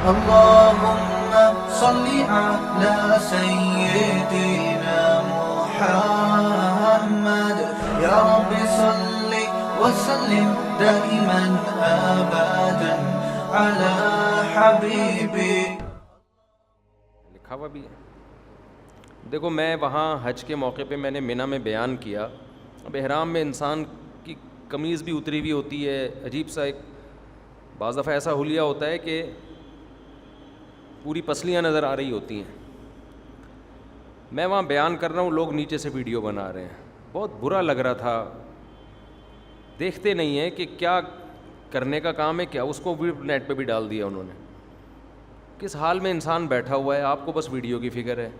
اللهم صل على سيدنا محمد يا رب صل وسلم دائما ابدا على حبيبي. لکھا ہوا بھی ہے. دیکھو میں وہاں حج کے موقع پہ میں نے منی میں بیان کیا. اب احرام میں انسان کی قمیض بھی اتری ہوئی ہوتی ہے, عجیب سا ایک بعض دفعہ ایسا حلیہ ہوتا ہے کہ پوری پسلیاں نظر آ رہی ہوتی ہیں. میں وہاں بیان کر رہا ہوں, لوگ نیچے سے ویڈیو بنا رہے ہیں. بہت برا لگ رہا تھا. دیکھتے نہیں ہیں کہ کیا کرنے کا کام ہے, کیا اس کو بھی نیٹ پہ بھی ڈال دیا انہوں نے. کس حال میں انسان بیٹھا ہوا ہے, آپ کو بس ویڈیو کی فکر ہے.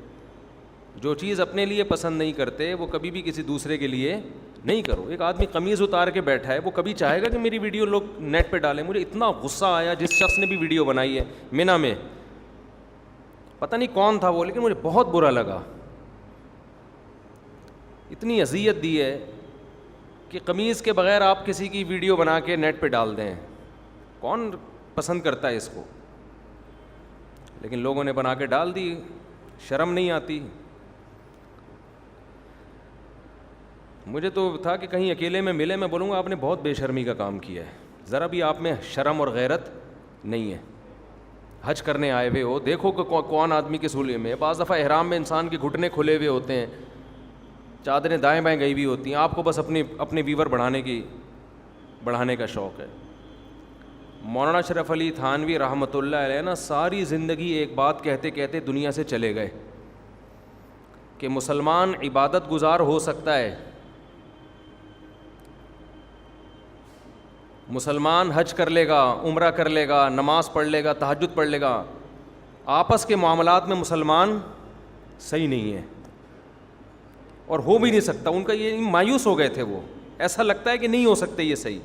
جو چیز اپنے لیے پسند نہیں کرتے وہ کبھی بھی کسی دوسرے کے لیے نہیں کرو. ایک آدمی قمیض اتار کے بیٹھا ہے, وہ کبھی چاہے گا کہ میری ویڈیو لوگ نیٹ پہ ڈالیں. مجھے اتنا غصہ آیا جس شخص نے بھی ویڈیو بنائی ہے منی میں, پتہ نہیں کون تھا وہ, لیکن مجھے بہت برا لگا. اتنی اذیت دی ہے کہ قمیض کے بغیر آپ کسی کی ویڈیو بنا کے نیٹ پہ ڈال دیں. کون پسند کرتا ہے اس کو؟ لیکن لوگوں نے بنا کے ڈال دی, شرم نہیں آتی. مجھے تو تھا کہ کہیں اکیلے میں ملے, میں بولوں گا آپ نے بہت بے شرمی کا کام کیا ہے, ذرا بھی آپ میں شرم اور غیرت نہیں ہے. حج کرنے آئے ہوئے ہو, دیکھو کہ کون آدمی کے سولیے میں. بعض دفعہ احرام میں انسان کے گھٹنے کھلے ہوئے ہوتے ہیں, چادریں دائیں بائیں گئی ہوئی ہوتی ہیں. آپ کو بس اپنے ویور بڑھانے کا شوق ہے. مولانا اشرف علی تھانوی رحمۃ اللہ علیہ نا ساری زندگی ایک بات کہتے کہتے دنیا سے چلے گئے کہ مسلمان عبادت گزار ہو سکتا ہے, مسلمان حج کر لے گا, عمرہ کر لے گا, نماز پڑھ لے گا, تہجد پڑھ لے گا, آپس کے معاملات میں مسلمان صحیح نہیں ہے اور ہو بھی نہیں سکتا. ان کا یہ مایوس ہو گئے تھے, وہ ایسا لگتا ہے کہ نہیں ہو سکتے یہ صحیح.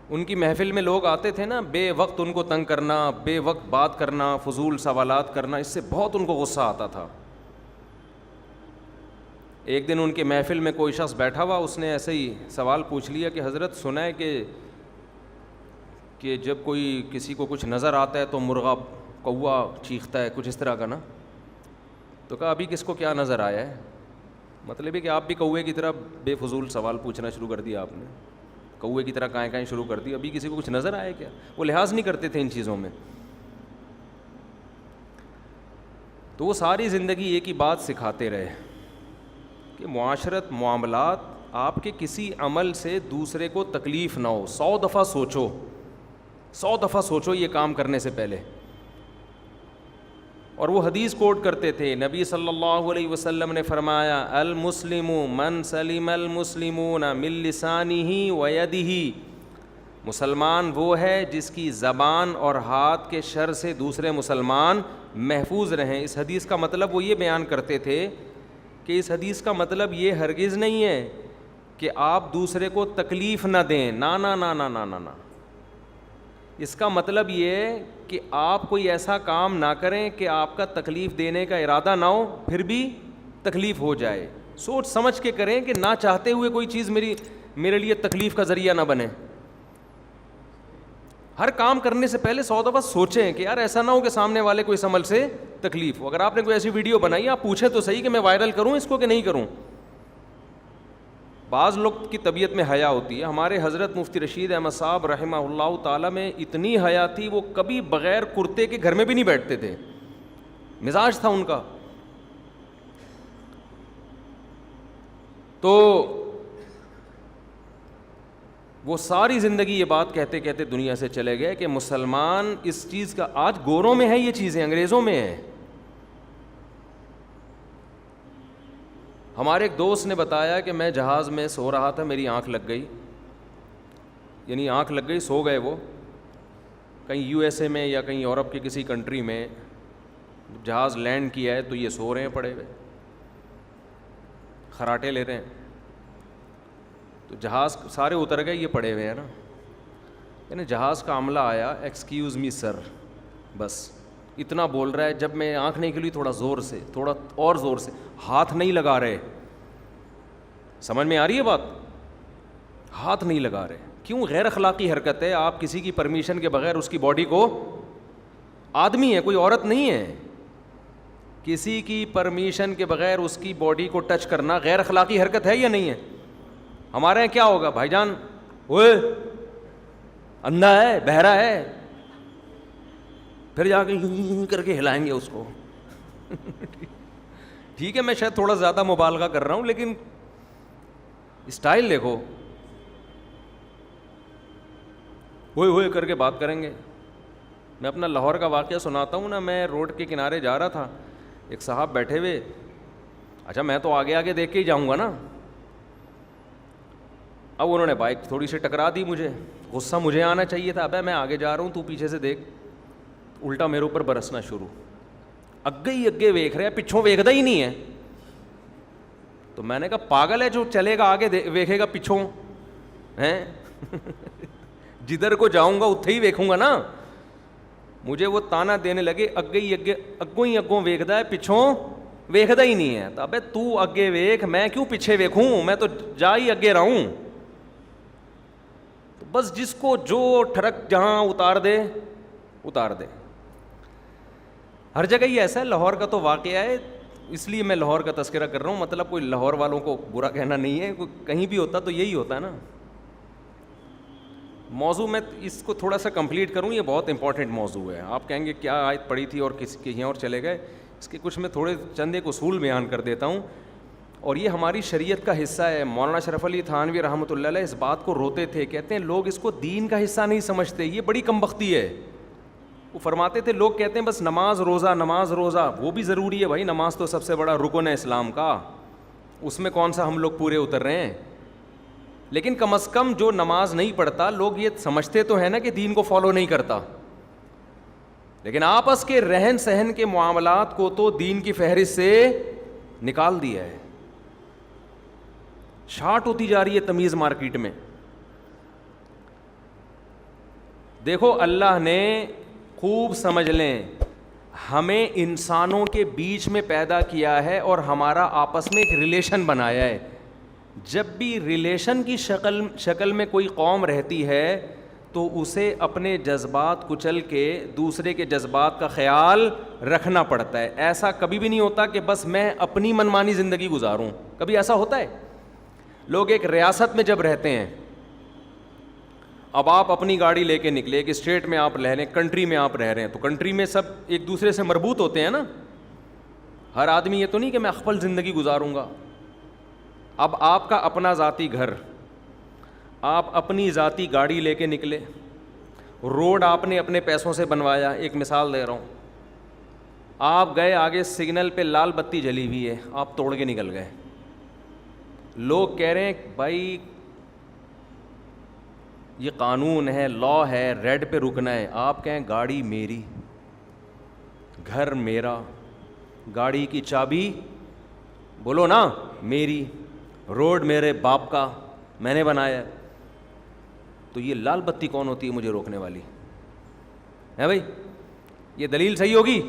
ان کی محفل میں لوگ آتے تھے نا, بے وقت ان کو تنگ کرنا, بے وقت بات کرنا, فضول سوالات کرنا, اس سے بہت ان کو غصہ آتا تھا. ایک دن ان کے محفل میں کوئی شخص بیٹھا ہوا, اس نے ایسے ہی سوال پوچھ لیا کہ حضرت سنا ہے کہ جب کوئی کسی کو کچھ نظر آتا ہے تو مرغا کوا چیختا ہے, کچھ اس طرح کا نا. تو کہا ابھی کس کو کیا نظر آیا ہے؟ مطلب ہے کہ آپ بھی کوے کی طرح بے فضول سوال پوچھنا شروع کر دیا, آپ نے کوے کی طرح کائیں شروع کر دی. ابھی کسی کو کچھ نظر آیا کیا؟ وہ لحاظ نہیں کرتے تھے ان چیزوں میں. تو وہ ساری زندگی ایک ہی بات سکھاتے رہے کہ معاشرت, معاملات, آپ کے کسی عمل سے دوسرے کو تکلیف نہ ہو. 100 دفعہ سوچو یہ کام کرنے سے پہلے. اور وہ حدیث کوٹ کرتے تھے, نبی صلی اللہ علیہ وسلم نے فرمایا المسلم من سلم المسلمون من لسانہ و یدہ. مسلمان وہ ہے جس کی زبان اور ہاتھ کے شر سے دوسرے مسلمان محفوظ رہیں. اس حدیث کا مطلب وہ یہ بیان کرتے تھے کہ اس حدیث کا مطلب یہ ہرگز نہیں ہے کہ آپ دوسرے کو تکلیف نہ دیں, نا نا نا نا نا نا نا. اس کا مطلب یہ ہے کہ آپ کوئی ایسا کام نہ کریں کہ آپ کا تکلیف دینے کا ارادہ نہ ہو, پھر بھی تکلیف ہو جائے. سوچ سمجھ کے کریں کہ نہ چاہتے ہوئے کوئی چیز میرے لیے تکلیف کا ذریعہ نہ بنے. ہر کام کرنے سے پہلے 100 دفعہ سوچیں کہ یار ایسا نہ ہو کہ سامنے والے کو اس عمل سے تکلیف ہو. اگر آپ نے کوئی ایسی ویڈیو بنائی, آپ پوچھیں تو صحیح کہ میں وائرل کروں اس کو کہ نہیں کروں. بعض لوگ کی طبیعت میں حیا ہوتی ہے. ہمارے حضرت مفتی رشید احمد صاحب رحمہ اللہ تعالیٰ میں اتنی حیا تھی, وہ کبھی بغیر کرتے کے گھر میں بھی نہیں بیٹھتے تھے, مزاج تھا ان کا. تو وہ ساری زندگی یہ بات کہتے کہتے دنیا سے چلے گئے کہ مسلمان اس چیز کا, آج گوروں میں ہے یہ چیزیں, انگریزوں میں ہے. ہمارے ایک دوست نے بتایا کہ میں جہاز میں سو رہا تھا, میری آنکھ لگ گئی, یعنی آنکھ لگ گئی, سو گئے وہ کہیں یو ایس اے میں یا کہیں یورپ کے کسی کنٹری میں. جہاز لینڈ کیا ہے تو یہ سو رہے ہیں پڑے ہوئے, خراٹے لے رہے ہیں. تو جہاز سارے اتر گئے, یہ پڑے ہوئے ہیں نا. یعنی جہاز کا عملہ آیا, ایکسکیوز می سر, بس اتنا بول رہا ہے. جب میں آنکھ نہیں کھلی تھوڑا زور سے, تھوڑا اور زور سے, ہاتھ نہیں لگا رہے. سمجھ میں آ رہی ہے بات؟ ہاتھ نہیں لگا رہے. کیوں غیر اخلاقی حرکت ہے؟ آپ کسی کی پرمیشن کے بغیر اس کی باڈی کو، آدمی ہے کوئی عورت نہیں ہے، کسی کی پرمیشن کے بغیر اس کی باڈی کو ٹچ کرنا غیر اخلاقی حرکت ہے یا نہیں ہے؟ ہمارے یہاں کیا ہوگا، بھائی جان اوئے اندھا ہے بہرا ہے، پھر جا کے کر کے ہلائیں گے اس کو. ٹھیک ہے میں شاید تھوڑا زیادہ مبالغہ کر رہا ہوں، لیکن اسٹائل دیکھو، ہوئے ہوئے کر کے بات کریں گے. میں اپنا لاہور کا واقعہ سناتا ہوں نا. میں روڈ کے کنارے جا رہا تھا، ایک صاحب بیٹھے ہوئے، اچھا میں تو آگے آگے دیکھ کے ہی جاؤں گا نا. اب انہوں نے بائک تھوڑی سی ٹکرا دی، مجھے غصہ مجھے آنا چاہیے تھا، ابے میں آگے جا رہا ہوں تو پیچھے سے دیکھ. الٹا میرے اوپر برسنا شروع، اگے ہی اگے ویکھ رہا ہے، پچھوں ویکھدا ہی نہیں ہے. تو میں نے کہا پاگل ہے جو چلے گا آگے ویکھے گا پچھوں ہیں؟ جدھر کو جاؤں گا اتھے ہی ویکھوں گا نا. مجھے وہ تانا دینے لگے، اگے ہی اگے اگوں ہی اگوں ویکھدا ہے، پچھوں ویکھدا ہی نہیں ہے. تو ابے تو اگے ویکھ، میں کیوں پیچھے ویکھوں، میں تو جا ہی اگے رہوں. تو بس جس کو جو ٹھڑک جہاں اتار دے اتار دے. ہر جگہ ہی ایسا ہے. لاہور کا تو واقعہ ہے، اس لیے میں لاہور کا تذکرہ کر رہا ہوں. مطلب کوئی لاہور والوں کو برا کہنا نہیں ہے، کہیں بھی ہوتا تو یہی ہوتا ہے نا. موضوع میں اس کو تھوڑا سا کمپلیٹ کروں، یہ بہت امپورٹنٹ موضوع ہے. آپ کہیں گے کیا آیت پڑھی تھی اور کہیں اور چلے گئے. اس کے کچھ میں تھوڑے چند ایک اصول بیان کر دیتا ہوں، اور یہ ہماری شریعت کا حصہ ہے. مولانا اشرف علی تھانوی رحمۃ اللہ علیہ اس بات کو روتے تھے، کہتے ہیں لوگ اس کو دین کا حصہ نہیں سمجھتے، یہ بڑی کم بختی ہے. وہ فرماتے تھے لوگ کہتے ہیں بس نماز روزہ نماز روزہ، وہ بھی ضروری ہے بھائی، نماز تو سب سے بڑا رکن ہے اسلام کا، اس میں کون سا ہم لوگ پورے اتر رہے ہیں. لیکن کم از کم جو نماز نہیں پڑھتا، لوگ یہ سمجھتے تو ہے نا کہ دین کو فالو نہیں کرتا، لیکن آپس کے رہن سہن کے معاملات کو تو دین کی فہرست سے نکال دیا ہے. شارٹ ہوتی جا رہی ہے تمیز مارکیٹ میں. دیکھو اللہ نے خوب سمجھ لیں، ہمیں انسانوں کے بیچ میں پیدا کیا ہے اور ہمارا آپس میں ایک ریلیشن بنایا ہے. جب بھی ریلیشن کی شکل میں کوئی قوم رہتی ہے تو اسے اپنے جذبات کچل کے دوسرے کے جذبات کا خیال رکھنا پڑتا ہے. ایسا کبھی بھی نہیں ہوتا کہ بس میں اپنی منمانی زندگی گزاروں. کبھی ایسا ہوتا ہے؟ لوگ ایک ریاست میں جب رہتے ہیں، اب آپ اپنی گاڑی لے کے نکلے، ایک اسٹیٹ میں آپ رہ رہے ہیں، کنٹری میں آپ رہ رہے ہیں، تو کنٹری میں سب ایک دوسرے سے مربوط ہوتے ہیں نا. ہر آدمی یہ تو نہیں کہ میں اخپل زندگی گزاروں گا. اب آپ کا اپنا ذاتی گھر، آپ اپنی ذاتی گاڑی لے کے نکلے، روڈ آپ نے اپنے پیسوں سے بنوایا. ایک مثال دے رہا ہوں، آپ گئے آگے سگنل پہ لال بتی جلی ہوئی ہے، آپ توڑ کے نکل گئے. لوگ کہہ رہے ہیں بھائی یہ قانون ہے، لا ہے، ریڈ پہ رکنا ہے. آپ کہیں گاڑی میری، گھر میرا، گاڑی کی چابی بولو نا میری، روڈ میرے باپ کا، میں نے بنایا. تو یہ لال بتی کون ہوتی ہے مجھے روکنے والی ہے بھائی؟ یہ دلیل صحیح ہوگی؟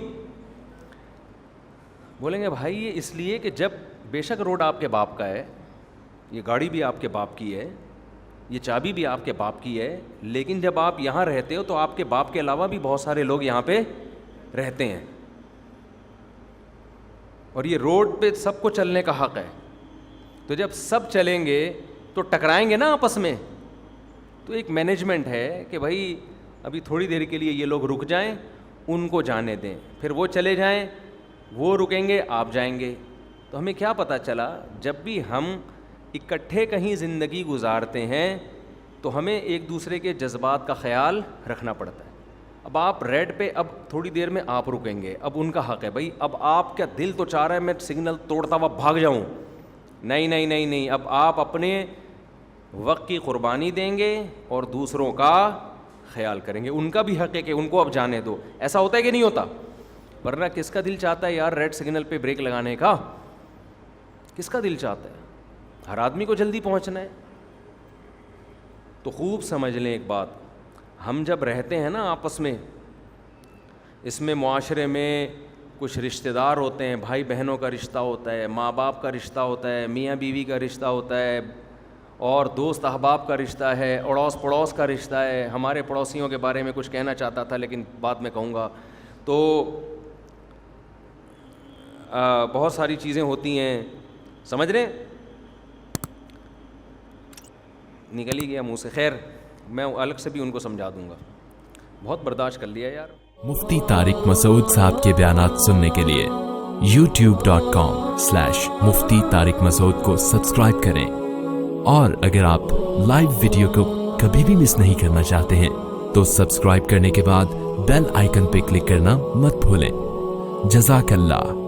بولیں گے بھائی یہ اس لیے کہ جب بے شک روڈ آپ کے باپ کا ہے، یہ گاڑی بھی آپ کے باپ کی ہے، یہ چابی بھی آپ کے باپ کی ہے، لیکن جب آپ یہاں رہتے ہو تو آپ کے باپ کے علاوہ بھی بہت سارے لوگ یہاں پہ رہتے ہیں، اور یہ روڈ پہ سب کو چلنے کا حق ہے. تو جب سب چلیں گے تو ٹکرائیں گے نا آپس میں. تو ایک مینجمنٹ ہے کہ بھائی ابھی تھوڑی دیر کے لیے یہ لوگ رک جائیں، ان کو جانے دیں، پھر وہ چلے جائیں، وہ رکیں گے آپ جائیں گے. تو ہمیں کیا پتہ چلا، جب بھی ہم اکٹھے کہیں زندگی گزارتے ہیں تو ہمیں ایک دوسرے کے جذبات کا خیال رکھنا پڑتا ہے. اب آپ ریڈ پہ اب تھوڑی دیر میں آپ رکیں گے، اب ان کا حق ہے بھائی. اب آپ کا دل تو چاہ رہا ہے میں سگنل توڑتا ہوا بھاگ جاؤں، نہیں نہیں نہیں نہیں، اب آپ اپنے وقت کی قربانی دیں گے اور دوسروں کا خیال کریں گے. ان کا بھی حق ہے کہ ان کو اب جانے دو. ایسا ہوتا ہے کہ نہیں ہوتا؟ ورنہ کس کا دل چاہتا ہے یار ریڈ سگنل پہ بریک لگانے کا؟ کس کا دل چاہتا ہے؟ ہر آدمی کو جلدی پہنچنا ہے. تو خوب سمجھ لیں ایک بات، ہم جب رہتے ہیں نا آپس میں، اس میں معاشرے میں کچھ رشتہ دار ہوتے ہیں، بھائی بہنوں کا رشتہ ہوتا ہے، ماں باپ کا رشتہ ہوتا ہے، میاں بیوی کا رشتہ ہوتا ہے، اور دوست احباب کا رشتہ ہے, اڑوس پڑوس کا رشتہ ہے. ہمارے پڑوسیوں کے بارے میں کچھ کہنا چاہتا تھا لیکن بعد میں کہوں گا. تو بہت ساری چیزیں ہوتی ہیں, سمجھ رہے ہیں, نکل ہی گیا منہ سے. خیر میں الگ سے بھی ان کو سمجھا دوں گا, بہت برداشت کر لیا یار. مفتی طارق مسعود صاحب کے بیانات سننے کے لیے youtube.com/مفتی طارق مسعود کو سبسکرائب کریں, اور اگر آپ لائیو ویڈیو کو کبھی بھی مس نہیں کرنا چاہتے ہیں تو سبسکرائب کرنے کے بعد بیل آئیکن پہ کلک کرنا مت بھولیں. جزاک اللہ.